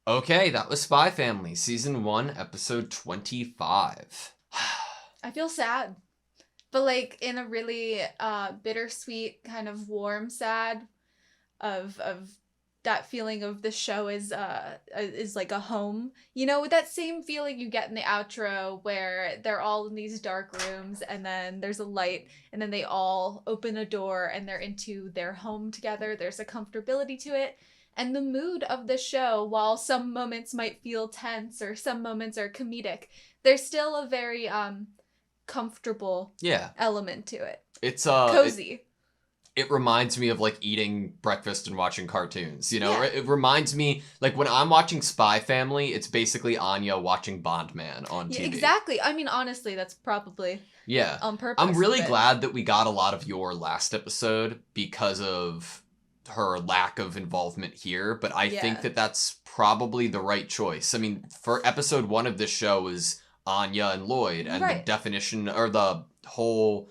Okay, that was Spy Family, Season 1, Episode 25. I feel sad, but like in a really bittersweet kind of warm sad of that feeling of the show is like a home. You know, with that same feeling you get in the outro where they're all in these dark rooms and then there's a light and then they all open a door and they're into their home together. There's a comfortability to it. And the mood of the show, while some moments might feel tense or some moments are comedic, there's still a very comfortable element to it. It's cozy. It reminds me of like eating breakfast and watching cartoons, you know? Yeah. It reminds me, like when I'm watching Spy Family, it's basically Anya watching Bondman on TV. Exactly. I mean, honestly, that's probably on purpose. I'm really glad that we got a lot of your last episode because of her lack of involvement here, but I think that that's probably the right choice. I mean, for episode 1 of this show was Anya and Lloyd, and the definition, or the whole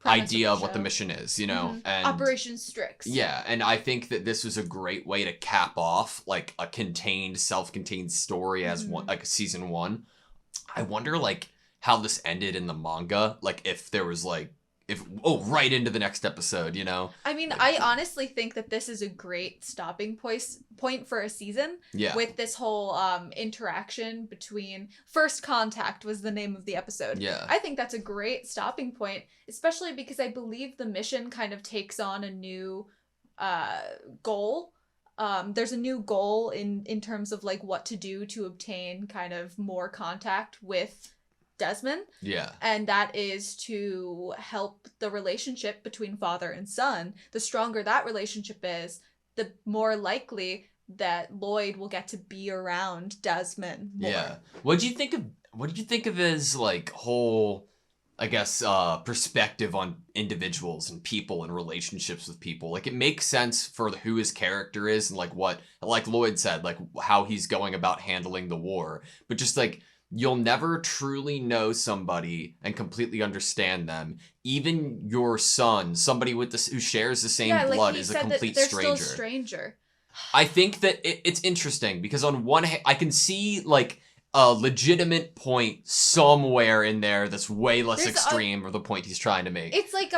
idea of what the mission is, you know? Mm-hmm. And Operation Strix. Yeah, and I think that this was a great way to cap off, like, a contained, self-contained story as one, like, season 1. I wonder, like, how this ended in the manga, like, if there was, like, right into the next episode, you know? I mean, I honestly think that this is a great stopping point for a season. Yeah. With this whole interaction between... First Contact was the name of the episode. Yeah. I think that's a great stopping point, especially because I believe the mission kind of takes on a new goal. There's a new goal in terms of, like, what to do to obtain kind of more contact with Desmond. Yeah. And that is to help the relationship between father and son. The stronger that relationship is, the more likely that Lloyd will get to be around Desmond more. Yeah. What did you think of his, like, whole, I guess, perspective on individuals and people and relationships with people? Like, it makes sense for who his character is and, like, what, like Lloyd said, like, how he's going about handling the war. But just, like, you'll never truly know somebody and completely understand them. Even your son, somebody with this who shares the same blood, is a complete stranger. Still a stranger. I think that it's interesting because on one hand, I can see like a legitimate point somewhere in there that's way less extreme of the point he's trying to make. It's like,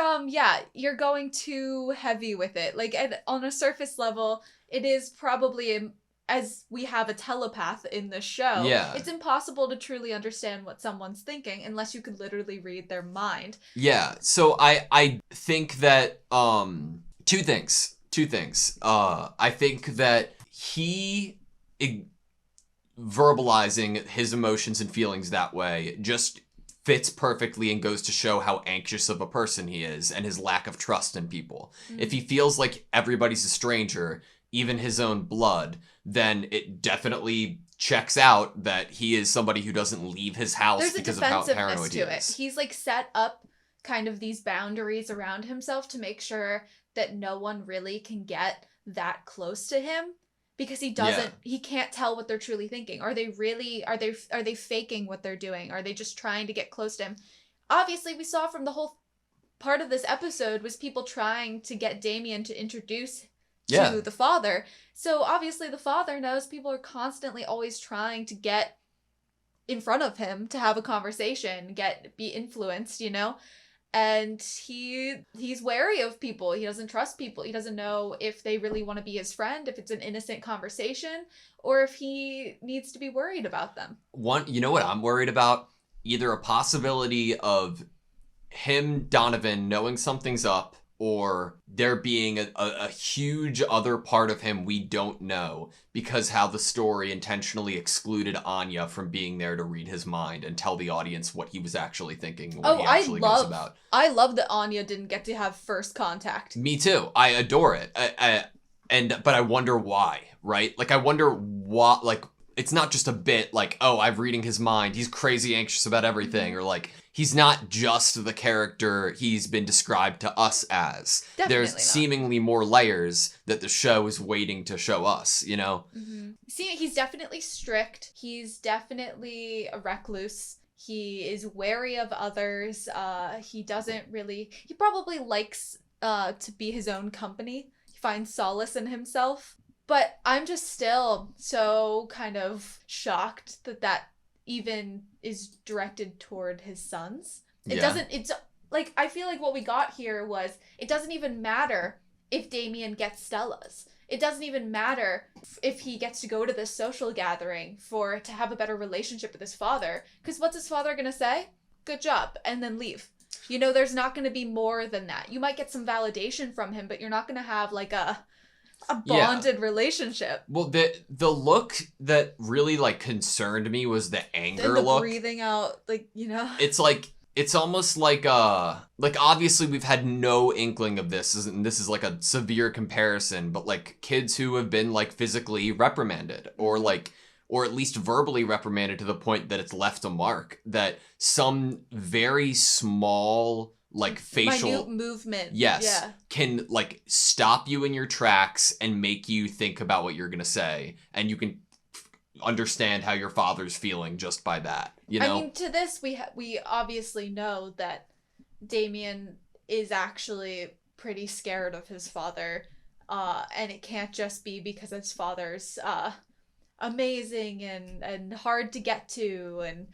you're going too heavy with it. Like on a surface level, it is probably as we have a telepath in the show, it's impossible to truly understand what someone's thinking unless you could literally read their mind. Yeah, so I think that, two things. I think that he verbalizing his emotions and feelings that way just fits perfectly and goes to show how anxious of a person he is and his lack of trust in people. Mm-hmm. If he feels like everybody's a stranger, even his own blood, then it definitely checks out that he is somebody who doesn't leave his house because of how paranoid he is. He's like set up kind of these boundaries around himself to make sure that no one really can get that close to him because he can't tell what they're truly thinking. Are they faking what they're doing? Are they just trying to get close to him? Obviously, we saw from the whole part of this episode was people trying to get Damien to introduce to the father. So obviously the father knows people are constantly always trying to get in front of him to have a conversation, be influenced, you know? And he's wary of people. He doesn't trust people. He doesn't know if they really want to be his friend, if it's an innocent conversation, or if he needs to be worried about them. You know what I'm worried about? Either a possibility of him, Donovan, knowing something's up, or there being a huge other part of him we don't know because how the story intentionally excluded Anya from being there to read his mind and tell the audience what he was actually thinking, what he actually goes about. I love that Anya didn't get to have first contact. Me too. I adore it. But I wonder why, right? Like, I wonder what, like, it's not just a bit like, oh, I'm reading his mind, he's crazy anxious about everything, or like, he's not just the character he's been described to us as. Definitely There's not. Seemingly more layers that the show is waiting to show us, you know? Mm-hmm. See, he's definitely strict. He's definitely a recluse. He is wary of others. He probably likes to be his own company. He finds solace in himself. But I'm just still so kind of shocked that even is directed toward his sons. It's like, I feel like what we got here was, it doesn't even matter if Damien gets Stella's. It doesn't even matter if he gets to go to this social gathering to have a better relationship with his father. Because what's his father going to say? Good job. And then leave. You know, there's not going to be more than that. You might get some validation from him, but you're not going to have like a bonded relationship. Well, the look that really like concerned me was the anger the look. Breathing out, like, you know. It's almost like obviously we've had no inkling of this, and this is like a severe comparison, but like kids who have been like physically reprimanded or at least verbally reprimanded to the point that it's left a mark, that some very small like facial minute movement can like stop you in your tracks and make you think about what you're gonna say, and you can understand how your father's feeling just by that, you know. I mean, to this we obviously know that Damien is actually pretty scared of his father, and it can't just be because his father's amazing and hard to get to and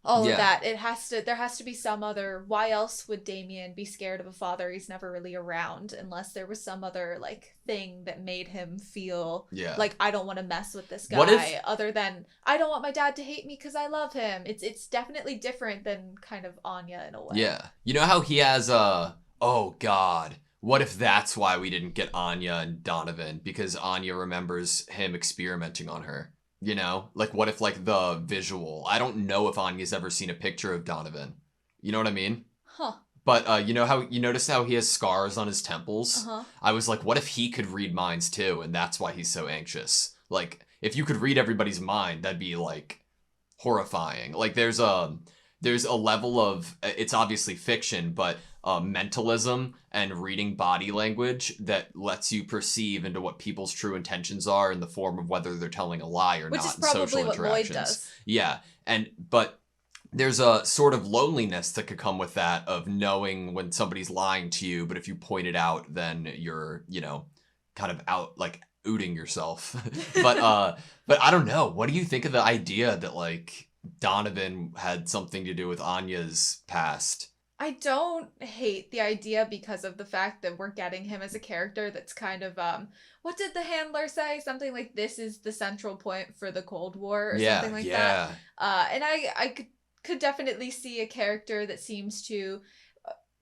all of that. There has to be some other. Why else would Damien be scared of a father he's never really around, unless there was some other like thing that made him feel like, I don't want to mess with this guy, other than I don't want my dad to hate me because I love him. It's definitely different than kind of Anya in a way. Yeah. You know how he has oh god, what if that's why we didn't get Anya and Donovan? Because Anya remembers him experimenting on her. You know, like what if like the visual, I don't know if Anya's ever seen a picture of Donovan. You know what I mean? Huh. But you know how you notice how he has scars on his temples? I was like, what if he could read minds too, and that's why he's so anxious? Like, if you could read everybody's mind, that'd be like horrifying. Like there's a level of, it's obviously fiction, but mentalism and reading body language that lets you perceive into what people's true intentions are in the form of whether they're telling a lie or Which not is probably in social what interactions. Lloyd does. Yeah, but there's a sort of loneliness that could come with that, of knowing when somebody's lying to you, but if you point it out, then you're, you know, kind of out, like, outing yourself. But I don't know. What do you think of the idea that, like, Donovan had something to do with Anya's past? I don't hate the idea because of the fact that we're getting him as a character that's kind of, what did the handler say? Something like, this is the central point for the Cold War, or something like that. And I could definitely see a character that seems to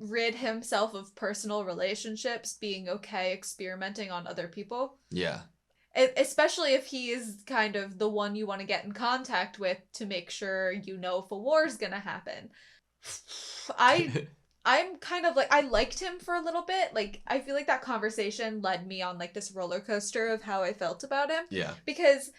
rid himself of personal relationships being okay experimenting on other people. Yeah. Especially if he is kind of the one you want to get in contact with to make sure you know if a war is gonna happen. I'm kind of like, I liked him for a little bit. Like, I feel like that conversation led me on like this roller coaster of how I felt about him. Yeah. Because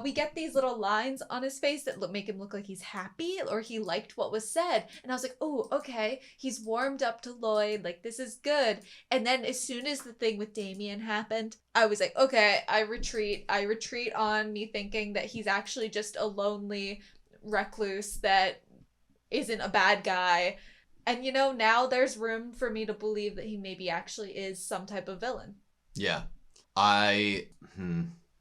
we get these little lines on his face that make him look like he's happy or he liked what was said. And I was like, oh, okay, he's warmed up to Lloyd. Like, this is good. And then as soon as the thing with Damien happened, I was like, okay, I retreat. I retreat on me thinking that he's actually just a lonely recluse that isn't a bad guy. And, you know, now there's room for me to believe that he maybe actually is some type of villain. Yeah.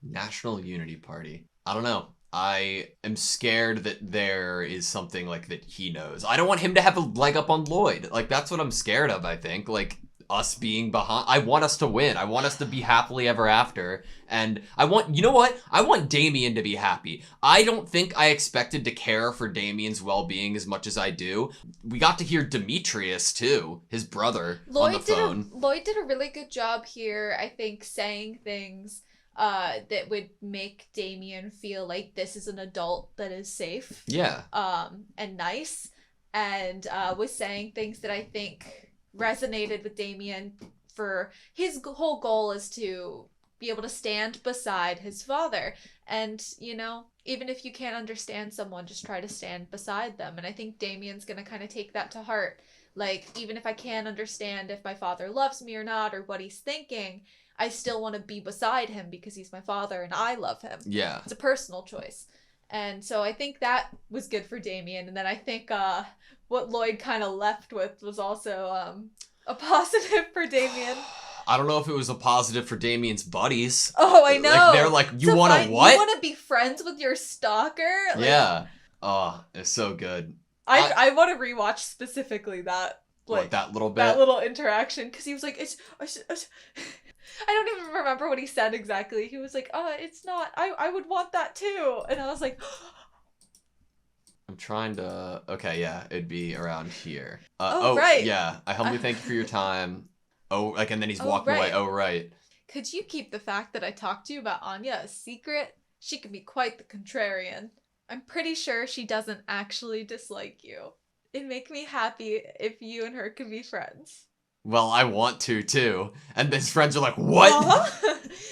National Unity Party. I don't know. I am scared that there is something like that he knows. I don't want him to have a leg up on Lloyd. Like, that's what I'm scared of, I think. Like, us being behind. I want us to win. I want us to be happily ever after. And I want, you know what? I want Damien to be happy. I don't think I expected to care for Damien's well-being as much as I do. We got to hear Demetrius, too, his brother, on the phone. Lloyd did a really good job here, I think, saying things that would make Damien feel like this is an adult that is safe. Yeah. And nice. And was saying things that I think resonated with Damien. For his whole goal is to be able to stand beside his father. And, you know, even if you can't understand someone, just try to stand beside them. And I think Damien's gonna kind of take that to heart. Like, even if I can't understand if my father loves me or not, or what he's thinking, I still want to be beside him because he's my father and I love him. Yeah. It's a personal choice. And so I think that was good for Damien. And then I think what Lloyd kind of left with was also a positive for Damien. I don't know if it was a positive for Damien's buddies. Oh, I know. Like, they're like, you want to what? You want to be friends with your stalker? Like, yeah. Oh, it's so good. I want to rewatch specifically that. Like, what, that little bit? That little interaction. Because he was like, I don't even remember what he said exactly. He was like, it's not. I would want that too. And I was like... I'm trying to... Okay, yeah, it'd be around here. Right. Yeah. I humbly thank you for your time. Oh, like, and then he's walking away. Oh, right. Could you keep the fact that I talked to you about Anya a secret? She can be quite the contrarian. I'm pretty sure she doesn't actually dislike you. It'd make me happy if you and her could be friends. Well, I want to, too. And his friends are like, what?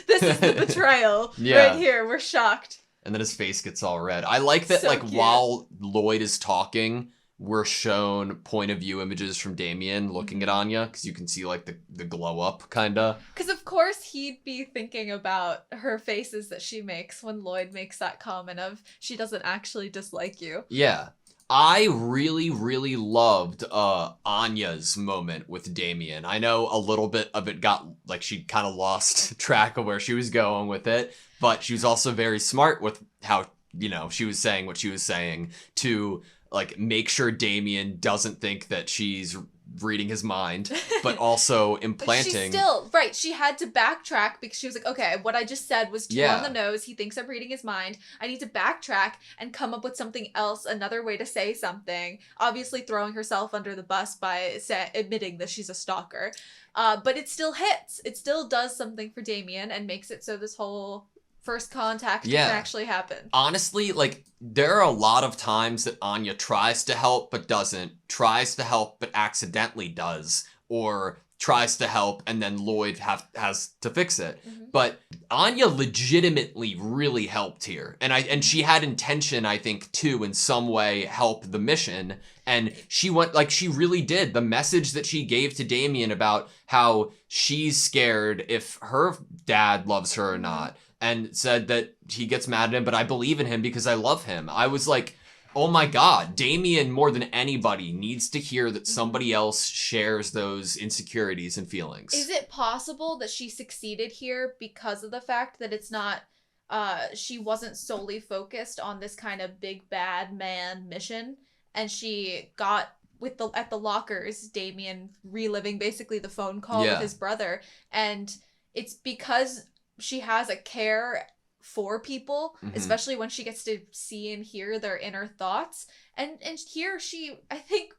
This is the betrayal. Yeah. Right here. We're shocked. And then his face gets all red. I like that, So like, cute. while Lloyd is talking, we're shown point of view images from Damien looking at Anya, because you can see, like, the glow up, kinda. Because, of course, he'd be thinking about her faces that she makes when Lloyd makes that comment of, she doesn't actually dislike you. Yeah. I really, really loved Anya's moment with Damien. I know a little bit of it got, like, she kind of lost track of where she was going with it, but she was also very smart with how, you know, she was saying what she was saying to, like, make sure Damien doesn't think that she's reading his mind, but also implanting... But she still, right, she had to backtrack because she was like, okay, what I just said was too on the nose. He thinks I'm reading his mind. I need to backtrack and come up with something else, another way to say something. Obviously throwing herself under the bus by admitting that she's a stalker. But it still hits. It still does something for Damien and makes it so this whole first contact can actually happen. Honestly, like, there are a lot of times that Anya tries to help but doesn't, tries to help but accidentally does, or tries to help and then Lloyd has to fix it. Mm-hmm. But Anya legitimately really helped here. And she had intention, I think, to in some way help the mission. And she went, like, she really did. The message that she gave to Damien about how she's scared if her dad loves her or not, and said that he gets mad at him, but I believe in him because I love him. I was like, oh my god, Damien, more than anybody, needs to hear that somebody else shares those insecurities and feelings. Is it possible that she succeeded here because of the fact that it's not, she wasn't solely focused on this kind of big bad man mission, and she got at the lockers, Damien reliving basically the phone call with his brother, and it's because she has a care for people, especially when she gets to see and hear their inner thoughts. And here she, I think,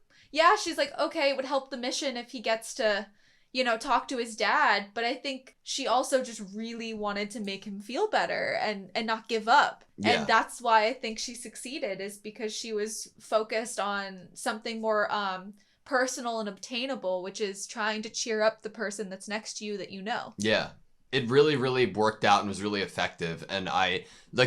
she's like, okay, it would help the mission if he gets to, you know, talk to his dad. But I think she also just really wanted to make him feel better and not give up. Yeah. And that's why I think she succeeded, is because she was focused on something more personal and obtainable, which is trying to cheer up the person that's next to you that you know. Yeah. It really, really worked out and was really effective. And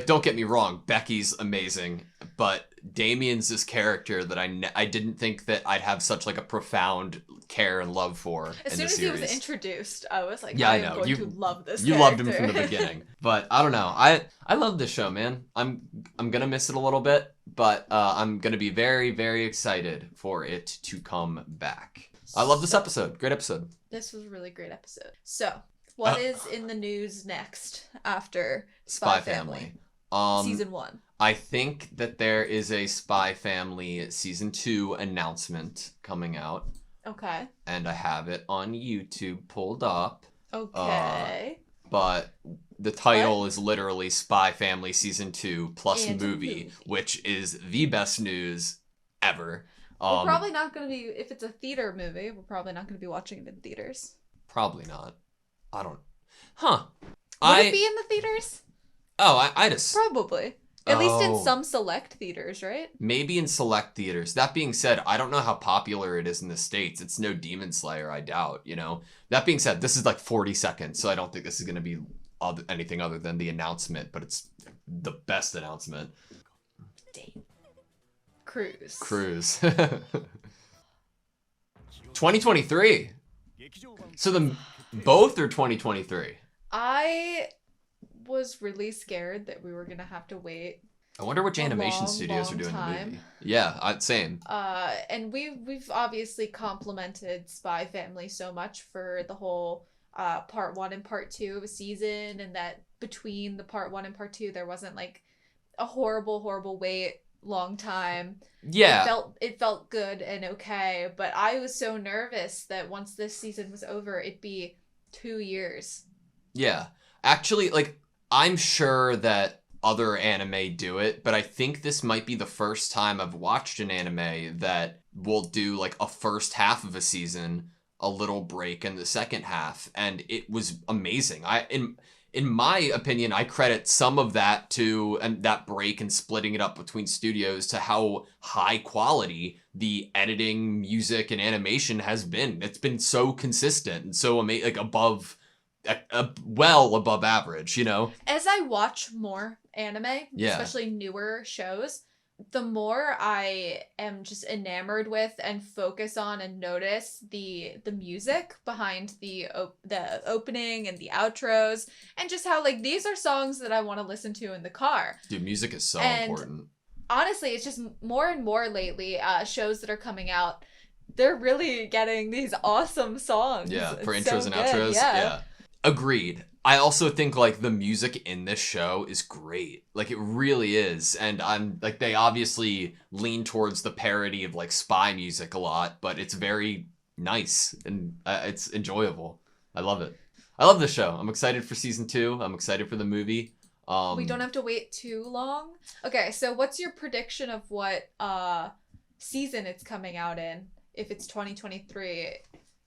don't get me wrong, Becky's amazing, but Damien's this character that I didn't think that I'd have such, like, a profound care and love for. As soon as he was introduced, I was like, I am know. going to love this You character. loved him from the beginning. But I don't know. I love this show, man. I'm gonna miss it a little bit, but I'm gonna be very, very excited for it to come back. I love this episode. Great episode. This was a really great episode. So... what is in the news next after Spy Family? Season 1. I think that there is a Spy Family Season 2 announcement coming out. Okay. And I have it on YouTube pulled up. Okay. But the title is literally Spy Family Season 2 plus movie, which is the best news ever. We're probably not going to be, if it's a theater movie, we're probably not going to be watching it in theaters. Probably not. I don't... Would it be in the theaters? Oh, I just... Probably. At least in some select theaters, right? Maybe in select theaters. That being said, I don't know how popular it is in the States. It's no Demon Slayer, I doubt, you know? That being said, this is like 40 seconds, so I don't think this is going to be anything other than the announcement, but it's the best announcement. Cruise. 2023. So both are 2023. I was really scared that we were gonna have to wait. I wonder which animation studios are doing the movie. Yeah, same. And we've obviously complimented Spy Family so much for the whole part 1 and part 2 of a season, and that between the part 1 and part 2 there wasn't like a horrible wait, long time. Yeah. It felt good and okay, but I was so nervous that once this season was over, it'd be 2 years. Yeah. Actually, like, I'm sure that other anime do it, but I think this might be the first time I've watched an anime that will do like a first half of a season, a little break in the second half, and it was amazing. In my opinion, I credit some of that to and that break and splitting it up between studios to how high quality the editing, music, and animation has been. It's been so consistent and so amazing, like well above average, you know? As I watch more anime, Yeah. especially newer shows, the more I am just enamored with and focus on and notice the music behind the opening and the outros, and just how like these are songs that I want to listen to in the car. Dude, music is so And important. honestly, it's just more and more lately, shows that are coming out, they're really getting these awesome songs. Yeah, for It's intros so and good, outros. yeah. Yeah. Agreed. I also think like the music in this show is great. Like it really is. And I'm like they obviously lean towards the parody of like spy music a lot, but it's very nice and it's enjoyable. I love it. I love this show. I'm excited for season 2. I'm excited for the movie. We don't have to wait too long. Okay, so what's your prediction of what season it's coming out in if it's 2023?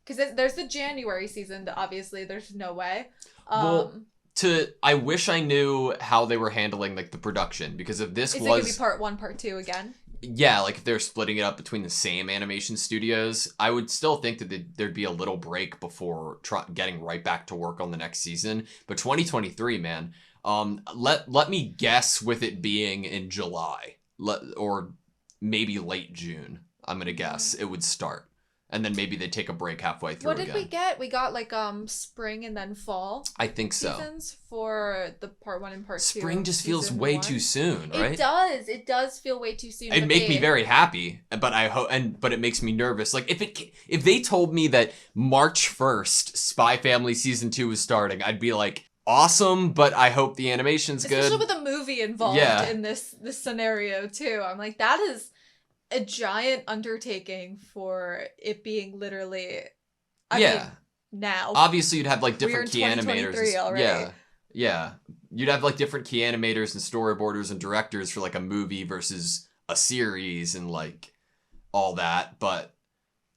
Because there's the January season that obviously there's no way. I wish I knew how they were handling like the production, because if this is it gonna be part 1, part 2 again? Yeah, like if they're splitting it up between the same animation studios, I would still think that there'd be a little break before getting right back to work on the next season. But 2023, man, let me guess with it being in July, or maybe late June. I'm gonna guess it would start. And then maybe they take a break halfway through. What did we get? We got like spring and then fall. I think so. Seasons for the part 1 and part 2. Spring just feels way 1. too soon, right? It does. It does feel way too soon. It'd make me very happy, but but it makes me nervous. Like if they told me that March 1st Spy Family season 2 was starting, I'd be like, awesome, but I hope the animation's good. Especially with a movie involved in this scenario too. I'm like, that is a giant undertaking for it being literally I mean, now. Obviously you'd have like different key We're in animators. 2023 already. Yeah. You'd have like different key animators and storyboarders and directors for like a movie versus a series and like all that, but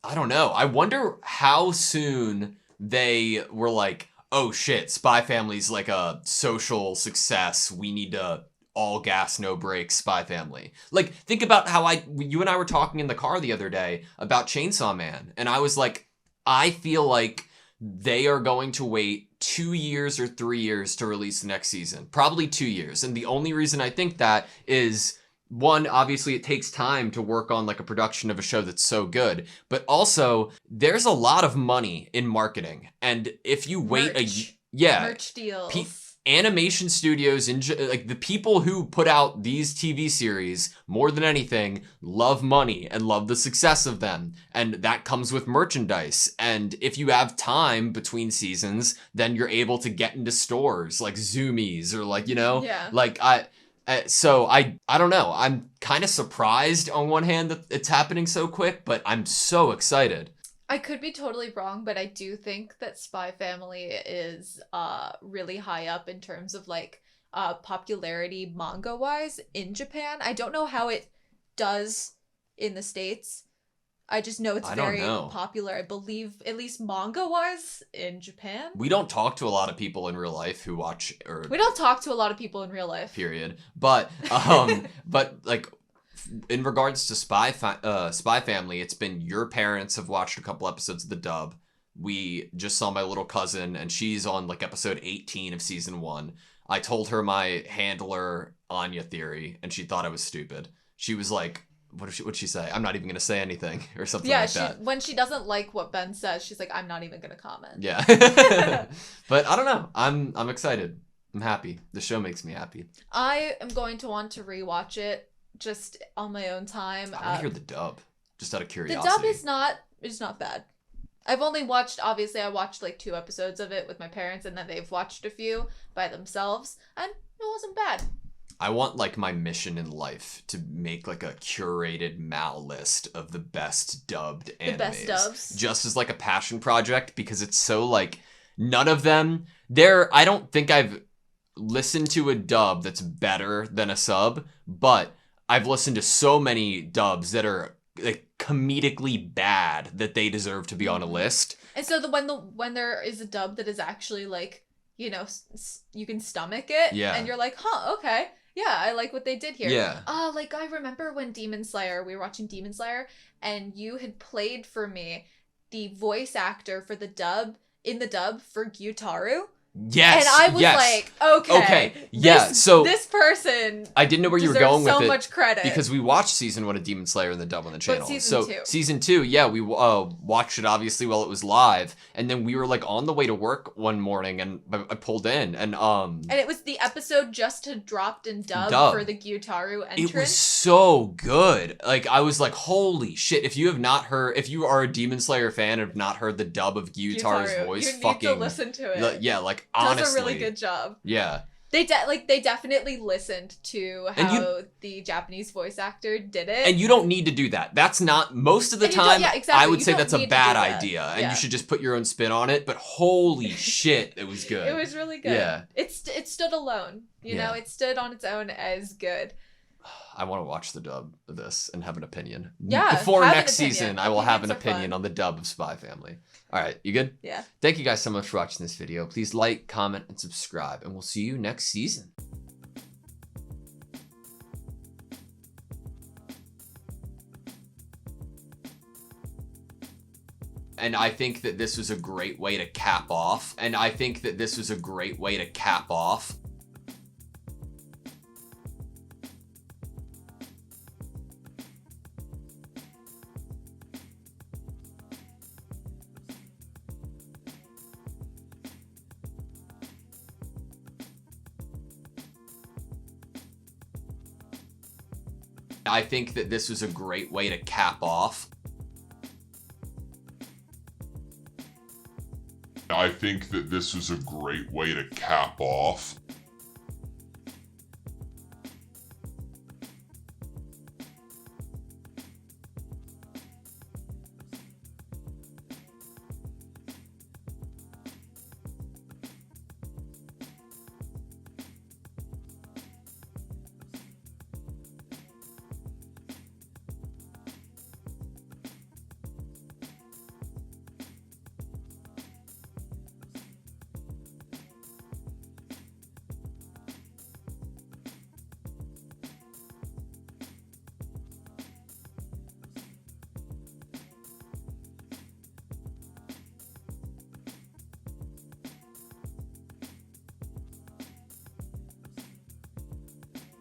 I don't know. I wonder how soon they were like, oh shit, Spy Family's like a social success. We need to all gas, no brakes, Spy Family. Like, think about how you and I were talking in the car the other day about Chainsaw Man. And I was like, I feel like they are going to wait 2 years or 3 years to release the next season. Probably 2 years. And the only reason I think that is, one, obviously it takes time to work on like a production of a show that's so good. But also, there's a lot of money in marketing. And if you wait merch deals. Animation studios, like the people who put out these TV series more than anything love money and love the success of them, and that comes with merchandise. And if you have time between seasons, then you're able to get into stores like Zoomies or like, you know, like so I don't know. I'm kind of surprised on one hand that it's happening so quick, but I'm so excited. I could be totally wrong, but I do think that Spy Family is really high up in terms of like popularity manga-wise in Japan. I don't know how it does in the States. I just know it's very popular, I believe, at least manga-wise in Japan. We don't talk to a lot of people in real life who watch We don't talk to a lot of people in real life. Period. But but like in regards to Spy Family, it's been your parents have watched a couple episodes of the dub. We just saw my little cousin, and she's on like episode 18 of season 1. I told her my handler Anya theory, and she thought I was stupid. She was like, what'd she say? I'm not even gonna say anything, or something like that. When she doesn't like what Ben says, she's like, I'm not even gonna comment. Yeah. But I don't know. I'm excited. I'm happy. The show makes me happy. I am going to want to rewatch it just on my own time. I want to hear the dub, just out of curiosity. The dub is not bad. I've only watched, obviously I watched like 2 episodes of it with my parents, and then they've watched a few by themselves, and it wasn't bad. I want like my mission in life to make like a curated Mal list of the best dubbed animes. The best dubs. Just as like a passion project, because it's so like, none of them, I don't think I've listened to a dub that's better than a sub, but I've listened to so many dubs that are like comedically bad that they deserve to be on a list. And so when there is a dub that is actually like, you know, you can stomach it, Yeah. and you're like, huh, okay, yeah, I like what they did here. Yeah. Like I remember when we were watching Demon Slayer, and you had played for me the voice actor for the dub for Gyutaru. Yes. And I was like, okay. Yeah. So this person, I didn't know where you were going with it. So much credit, because we watched season 1 of Demon Slayer in the dub on the channel. Season 2, yeah, we watched it obviously while it was live, and then we were like on the way to work one morning, and I pulled in, and it was the episode just had dropped in dub for the Gyutaru entrance. It was so good. Like I was like, holy shit! If you are a Demon Slayer fan and have not heard the dub of Gyutaru's voice, you need to listen to it. Yeah, like honestly, does a really good job. Yeah. They definitely listened to how the Japanese voice actor did it. And you don't need to do that. That's not, most of the time, exactly. I would say that's a bad idea. And you should just put your own spin on it. But holy shit, it was good. It was really good. Yeah. It stood alone. You know, it stood on its own as good. I want to watch the dub of this and have an opinion. Yeah. Before next season, I will have an opinion on the dub of Spy Family. All right, you good? Yeah. Thank you guys so much for watching this video. Please like, comment, and subscribe, and we'll see you next season. And I think that this was a great way to cap off. I think that this was a great way to cap off. I think that this was a great way to cap off.